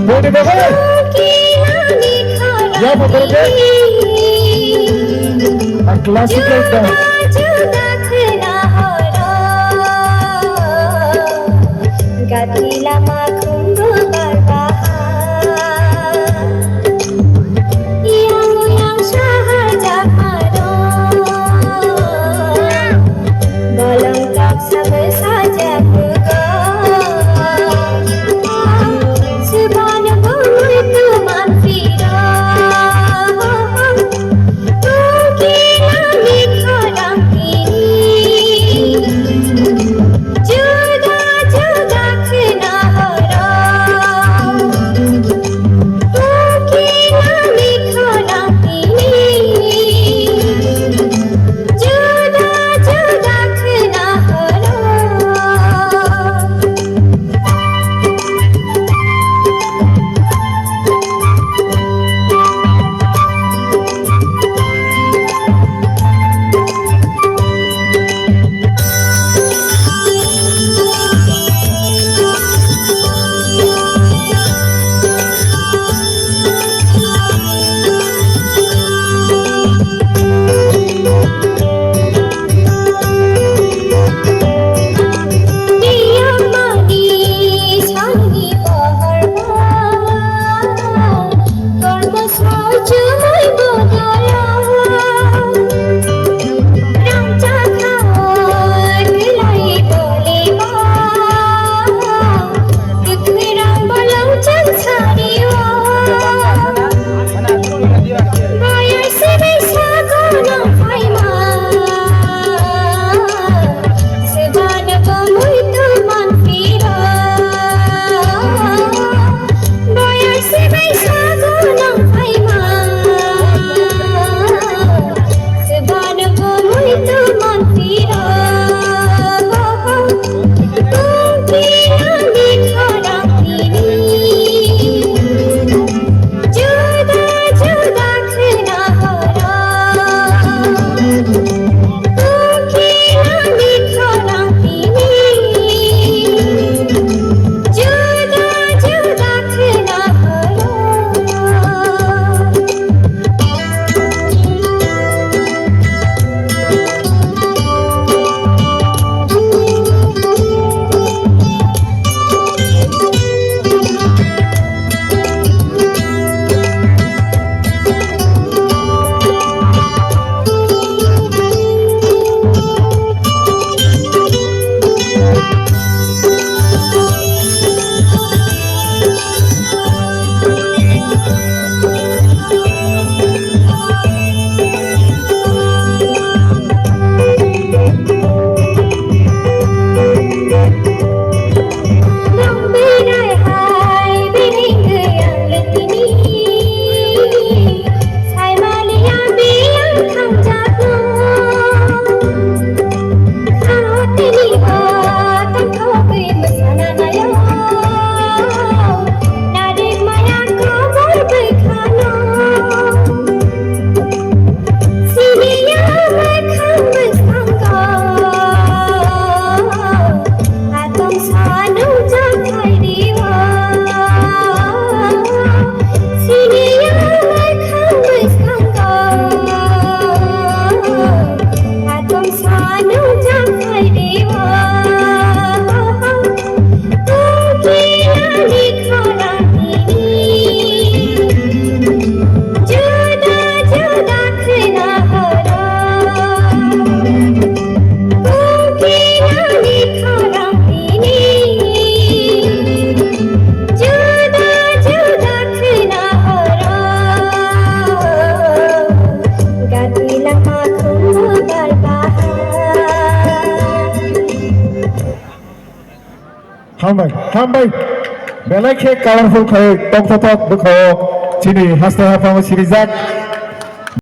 Boleh bawa? Ya betul ke? Klasik dah. Gatilah makum berbahar yang Shahjahan bolong tak sama saja pegang sebanyak itu manfirah mungkin langit kadang ini juda-juda kena haram mungkin langit kadang ini juda-juda kena haram. Dia manis wangi berhormat bermesra cumai berdoa rancak kawan gelai berlibah kekerang balau cansariwa bayar sebisa gunung faiman sebana kamu itu manfirah bayar sebisa gunung faiman sebana kamu itu manfirah mungkin langit kadang ini juda-juda kena haram mungkin langit kadang ini juda-juda kena haram. Memberai hai biring yang letini Sai malia biang khang jatuh Kau terlibat tak kau bersana naya Nadik maya kau berbekana Sini yang mereka bersangka Atom sanu jantai diwa Sini yang mereka bersangka Atom sanu jantai diwa Mungkin langit kadang ini juda-juda kena haram mungkin langit kadang ini juda-juda kena haram gatilah makum berbahar. Hambai. Belai ke colorful kau, tong top bukau. Sini hasta hafam sirizat.